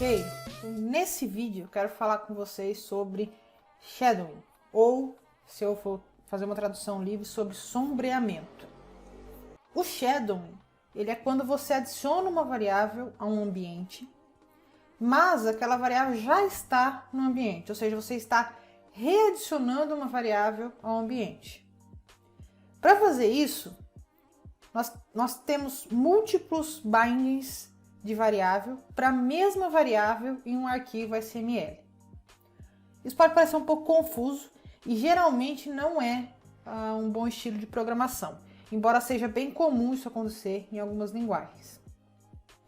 ok? Nesse vídeo eu quero falar com vocês sobre shadowing, ou, se eu for fazer uma tradução livre, sobre sombreamento. O shadowing, ele é quando você adiciona uma variável a um ambiente, mas aquela variável já está no ambiente, ou seja, você está readicionando uma variável ao ambiente. Para fazer isso, nós temos múltiplos bindings de variável para a mesma variável em um arquivo XML. Isso pode parecer um pouco confuso e geralmente não é um bom estilo de programação, embora seja bem comum isso acontecer em algumas linguagens.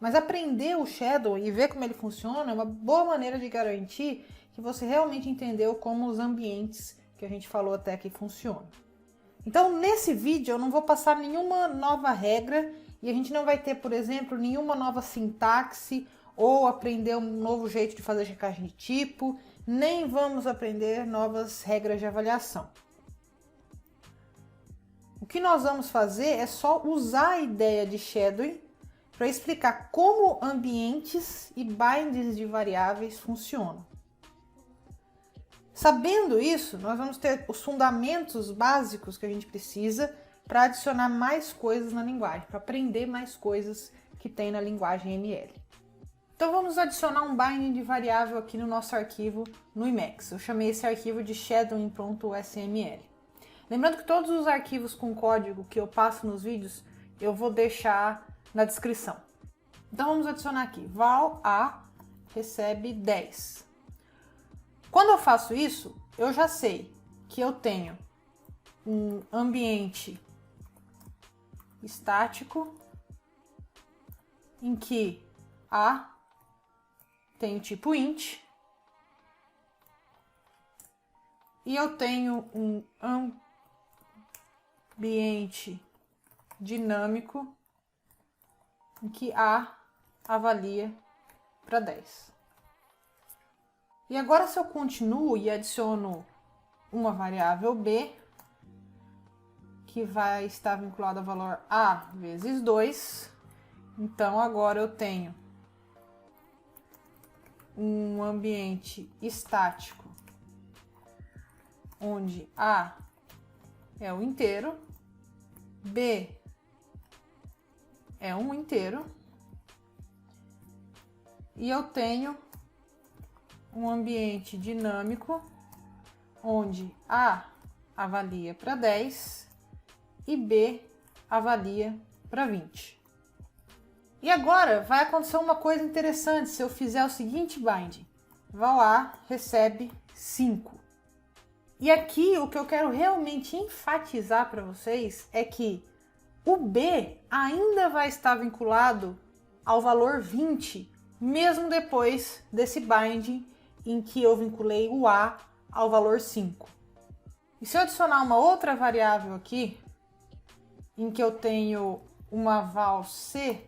Mas aprender o shadowing e ver como ele funciona é uma boa maneira de garantir que você realmente entendeu como os ambientes que a gente falou até aqui funcionam. Então, nesse vídeo eu não vou passar nenhuma nova regra e a gente não vai ter, por exemplo, nenhuma nova sintaxe ou aprender um novo jeito de fazer checagem de tipo, nem vamos aprender novas regras de avaliação. O que nós vamos fazer é só usar a ideia de shadowing para explicar como ambientes e bindings de variáveis funcionam. Sabendo isso, nós vamos ter os fundamentos básicos que a gente precisa para adicionar mais coisas na linguagem, para aprender mais coisas que tem na linguagem ML. Então vamos adicionar um binding de variável aqui no nosso arquivo no Emacs. Eu chamei esse arquivo de shadowing.sml. Lembrando que todos os arquivos com código que eu passo nos vídeos, eu vou deixar na descrição. Então vamos adicionar aqui, val a recebe 10. Quando eu faço isso, eu já sei que eu tenho um ambiente estático em que A tem o tipo int e eu tenho um ambiente dinâmico em que A avalia para 10. E agora, se eu continuo e adiciono uma variável b, que vai estar vinculada ao valor a vezes 2, então agora eu tenho um ambiente estático, onde a é o inteiro, b é um inteiro, e eu tenho um ambiente dinâmico, onde A avalia para 10 e B avalia para 20. E agora vai acontecer uma coisa interessante se eu fizer o seguinte binding. Val A recebe 5. E aqui o que eu quero realmente enfatizar para vocês é que o B ainda vai estar vinculado ao valor 20, mesmo depois desse binding em que eu vinculei o A ao valor 5. E se eu adicionar uma outra variável aqui, em que eu tenho uma val C,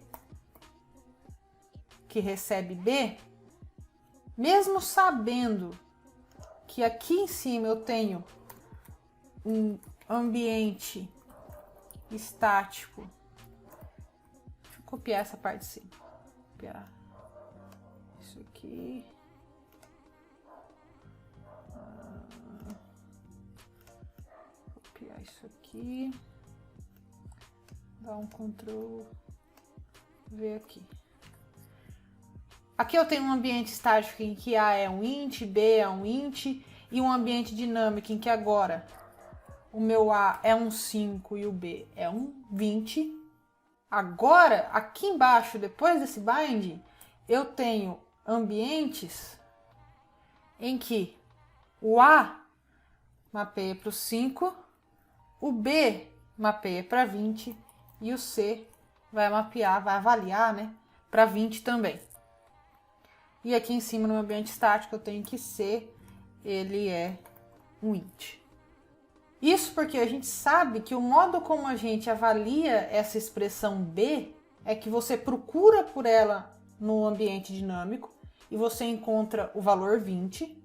que recebe B, mesmo sabendo que aqui em cima eu tenho um ambiente estático, deixa eu copiar essa parte de cima, copiar isso aqui. Copiar isso aqui, dar um Ctrl V aqui. Aqui eu tenho um ambiente estático em que A é um int, B é um int, e um ambiente dinâmico em que agora o meu A é um 5 e o B é um 20. Agora, aqui embaixo, depois desse bind, eu tenho ambientes em que o A mapeia para o 5, o B mapeia para 20 e o C vai mapear, vai avaliar, né, para 20 também. E aqui em cima no meu ambiente estático eu tenho que C, ele é um int. Isso porque a gente sabe que o modo como a gente avalia essa expressão B é que você procura por ela no ambiente dinâmico e você encontra o valor 20.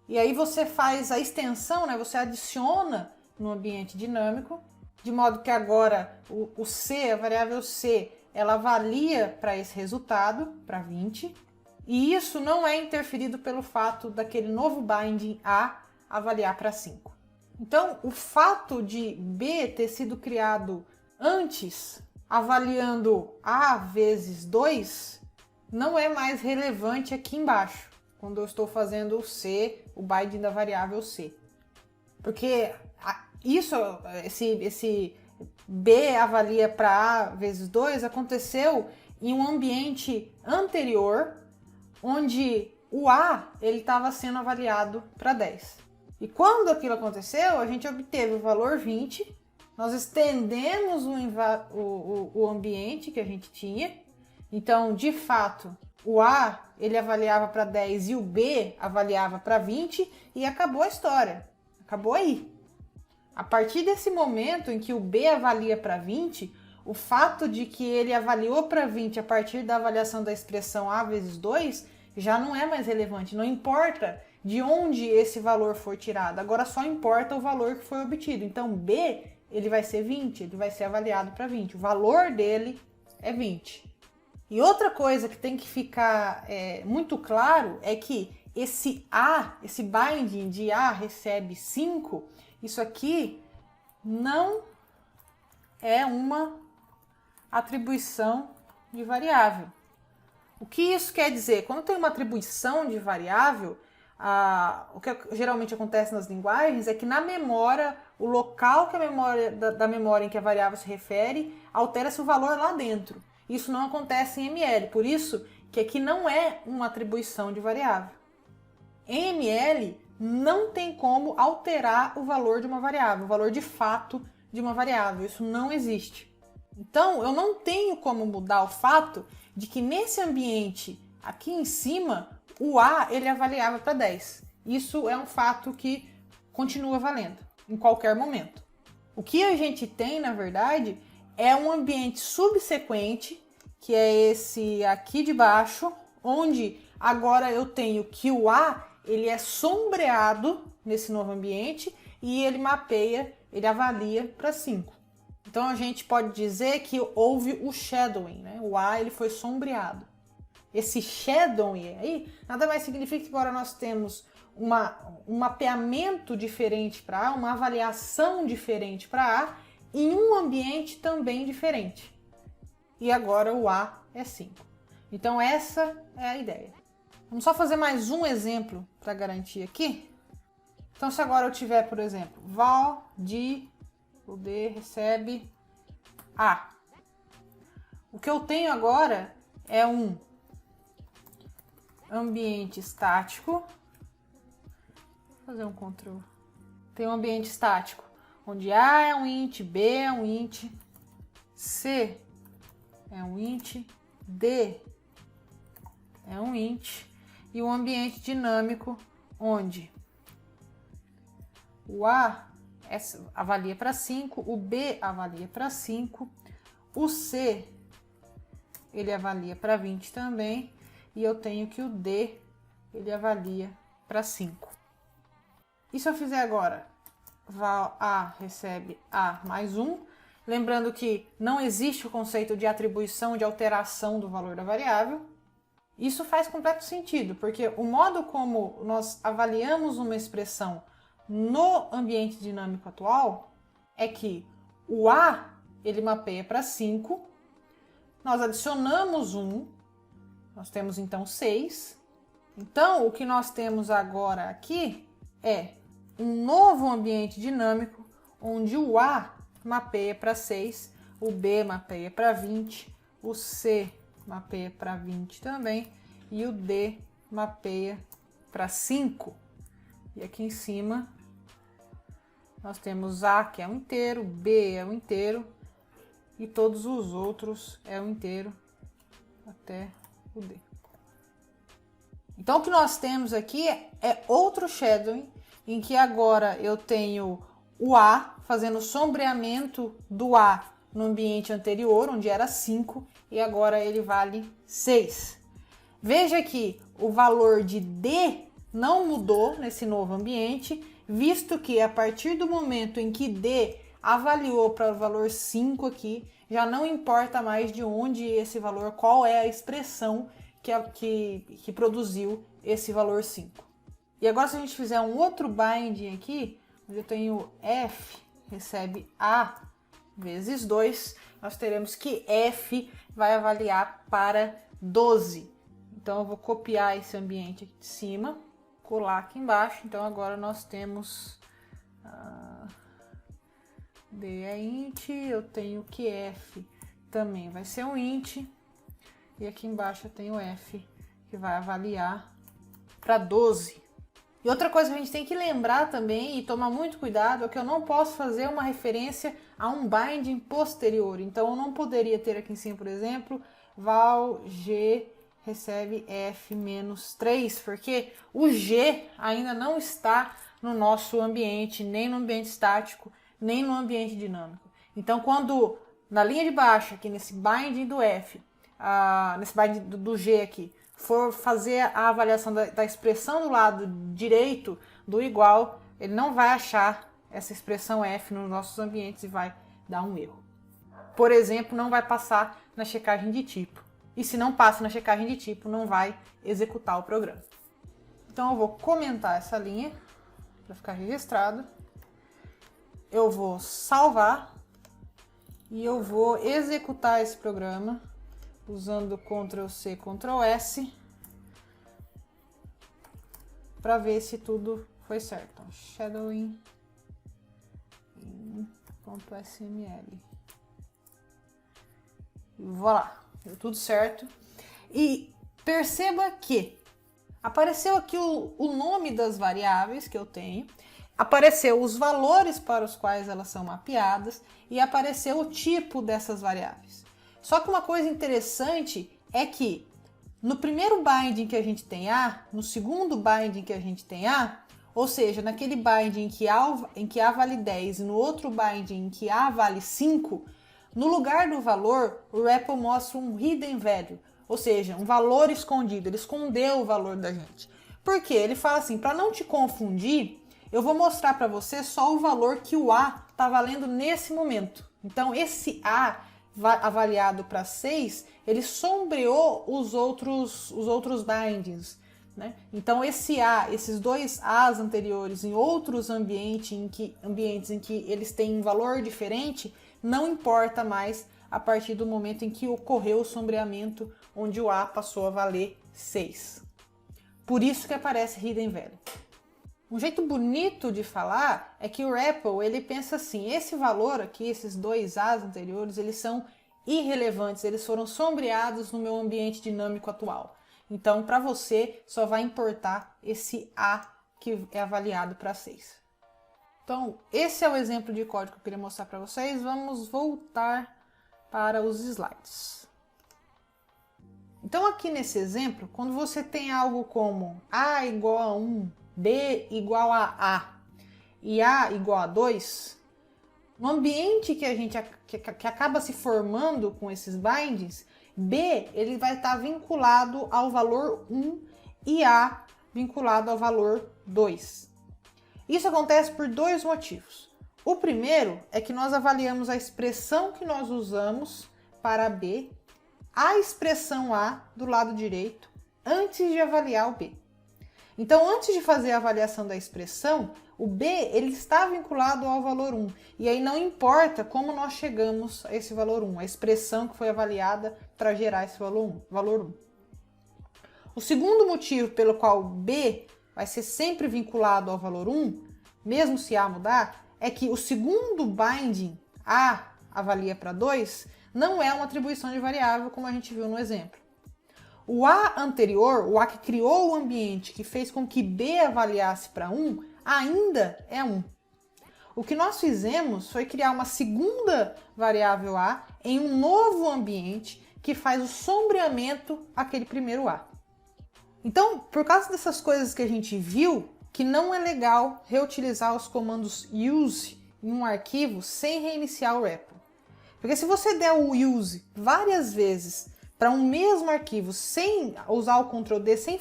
E aí você faz a extensão, né? Você adiciona no ambiente dinâmico, de modo que agora o C, a variável C, ela avalia para esse resultado, para 20. E isso não é interferido pelo fato daquele novo binding A avaliar para 5. Então, o fato de B ter sido criado antes, avaliando A vezes 2, não é mais relevante aqui embaixo, quando eu estou fazendo o C, o binding da variável C. Porque esse B avalia para A vezes 2 aconteceu em um ambiente anterior, onde o A estava sendo avaliado para 10. E quando aquilo aconteceu, a gente obteve o valor 20, nós estendemos o ambiente que a gente tinha. Então, de fato, o A ele avaliava para 10 e o B avaliava para 20 e acabou a história. Acabou aí. A partir desse momento em que o B avalia para 20, o fato de que ele avaliou para 20 a partir da avaliação da expressão A vezes 2 já não é mais relevante. Não importa de onde esse valor for tirado. Agora só importa o valor que foi obtido. Então, B ele vai ser 20, ele vai ser avaliado para 20. O valor dele é 20. E outra coisa que tem que ficar muito claro é que esse binding de A recebe 5, isso aqui não é uma atribuição de variável. O que isso quer dizer? Quando tem uma atribuição de variável, o que geralmente acontece nas linguagens é que na memória, o local que a memória da memória em que a variável se refere, altera-se o valor lá dentro. Isso não acontece em ML, por isso que aqui não é uma atribuição de variável. Em ML, não tem como alterar o valor de uma variável, o valor de fato de uma variável. Isso não existe. Então, eu não tenho como mudar o fato de que nesse ambiente aqui em cima, o A ele avaliava para 10. Isso é um fato que continua valendo em qualquer momento. O que a gente tem, na verdade, é um ambiente subsequente, que é esse aqui de baixo, onde agora eu tenho que o A ele é sombreado nesse novo ambiente e ele mapeia, ele avalia para 5. Então a gente pode dizer que houve o shadowing, né? O A ele foi sombreado. Esse shadowing aí nada mais significa que agora nós temos um mapeamento diferente para A, uma avaliação diferente para A em um ambiente também diferente. E agora o A é 5. Então essa é a ideia. Vamos só fazer mais um exemplo para garantir aqui. Então se agora eu tiver, por exemplo, val de o D recebe A. O que eu tenho agora é um ambiente estático. Vou fazer um Ctrl. Tem um ambiente estático, onde A é um int, B é um int, C é um int, D é um int, e um ambiente dinâmico, onde o A avalia para 5, o B avalia para 5, o C ele avalia para 20 também, e eu tenho que o D ele avalia para 5. E se eu fizer agora, val A recebe A mais 1, lembrando que não existe o conceito de atribuição, de alteração do valor da variável, isso faz completo sentido, porque o modo como nós avaliamos uma expressão no ambiente dinâmico atual é que o A ele mapeia para 5, nós adicionamos 1, nós temos então 6. Então o que nós temos agora aqui é um novo ambiente dinâmico onde o A mapeia para 6, o B mapeia para 20, o C mapeia para 20 também e o D mapeia para 5. E aqui em cima nós temos A, que é um inteiro, B é um inteiro, e todos os outros é um inteiro até o D. Então o que nós temos aqui é outro shadowing, em que agora eu tenho o A fazendo sombreamento do A no ambiente anterior, onde era 5, e agora ele vale 6. Veja que o valor de D não mudou nesse novo ambiente, visto que a partir do momento em que D avaliou para o valor 5 aqui, já não importa mais de onde esse valor, qual é a expressão que produziu esse valor 5. E agora se a gente fizer um outro binding aqui, onde eu tenho f recebe A vezes 2, nós teremos que f vai avaliar para 12. Então eu vou copiar esse ambiente aqui de cima, colar aqui embaixo. Então agora nós temos D é int, eu tenho que f também vai ser um int, e aqui embaixo eu tenho f que vai avaliar para 12. E outra coisa que a gente tem que lembrar também e tomar muito cuidado é que eu não posso fazer uma referência a um binding posterior. Então eu não poderia ter aqui em cima, por exemplo, val g recebe f menos 3, porque o g ainda não está no nosso ambiente, nem no ambiente estático, nem no ambiente dinâmico. Então quando na linha de baixo, aqui nesse binding do f, nesse binding do g aqui, for fazer a avaliação da expressão do lado direito do igual, ele não vai achar essa expressão f nos nossos ambientes e vai dar um erro. Por exemplo, não vai passar na checagem de tipo. E se não passa na checagem de tipo, não vai executar o programa. Então eu vou comentar essa linha para ficar registrado. Eu vou salvar e eu vou executar esse programa usando Ctrl+C, Ctrl+S para ver se tudo foi certo. Então, shadowing.sml. Voilà, deu tudo certo. E perceba que apareceu aqui o nome das variáveis que eu tenho, apareceu os valores para os quais elas são mapeadas e apareceu o tipo dessas variáveis. Só que uma coisa interessante é que no primeiro binding que a gente tem A, no segundo binding que a gente tem A, ou seja, naquele binding em que A vale 10 e no outro binding em que A vale 5, no lugar do valor, o REPL mostra um hidden value, ou seja, um valor escondido, ele escondeu o valor da gente. Por quê? Ele fala assim, para não te confundir, eu vou mostrar para você só o valor que o A está valendo nesse momento. Então, esse A avaliado para 6, ele sombreou os outros bindings, né? Então esses dois A's anteriores em outros ambientes em que eles têm um valor diferente, não importa mais a partir do momento em que ocorreu o sombreamento onde o A passou a valer 6. Por isso que aparece hidden value. Um jeito bonito de falar é que o REPL, ele pensa assim, esse valor aqui, esses dois A's anteriores, eles são irrelevantes, eles foram sombreados no meu ambiente dinâmico atual. Então, para você, só vai importar esse A que é avaliado para 6. Então, esse é o exemplo de código que eu queria mostrar para vocês. Vamos voltar para os slides. Então, aqui nesse exemplo, quando você tem algo como A igual a 1, B igual a A e A igual a 2, no ambiente que acaba se formando com esses bindings, B ele vai estar vinculado ao valor 1 e A vinculado ao valor 2. Isso acontece por dois motivos. O primeiro é que nós avaliamos a expressão que nós usamos para B, a expressão A do lado direito, antes de avaliar o B. Então, antes de fazer a avaliação da expressão, o B ele está vinculado ao valor 1. E aí não importa como nós chegamos a esse valor 1, a expressão que foi avaliada para gerar esse valor 1. O segundo motivo pelo qual B vai ser sempre vinculado ao valor 1, mesmo se A mudar, é que o segundo binding, A avalia para 2, não é uma atribuição de variável, como a gente viu no exemplo. O A anterior, o A que criou o ambiente, que fez com que B avaliasse para 1, ainda é 1. O que nós fizemos foi criar uma segunda variável A em um novo ambiente que faz o sombreamento àquele primeiro A. Então, por causa dessas coisas que a gente viu, que não é legal reutilizar os comandos use em um arquivo sem reiniciar o REPL. Porque se você der o use várias vezes para um mesmo arquivo sem usar o Ctrl D, sem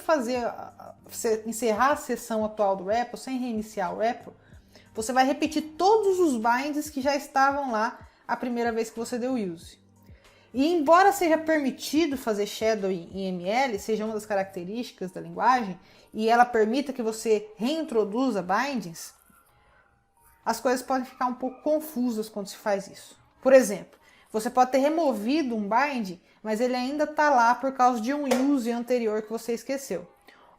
encerrar a seção atual do REPL, sem reiniciar o REPL, você vai repetir todos os binds que já estavam lá a primeira vez que você deu use. E embora seja permitido fazer shadowing em ML, seja uma das características da linguagem, e ela permita que você reintroduza bindings, as coisas podem ficar um pouco confusas quando se faz isso. Por exemplo, você pode ter removido um bind, mas ele ainda está lá por causa de um use anterior que você esqueceu.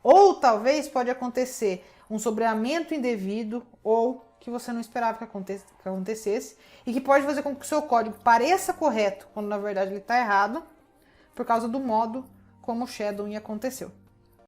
Ou talvez pode acontecer um sombreamento indevido ou que você não esperava que acontecesse e que pode fazer com que o seu código pareça correto quando na verdade ele está errado por causa do modo como o shadowing aconteceu.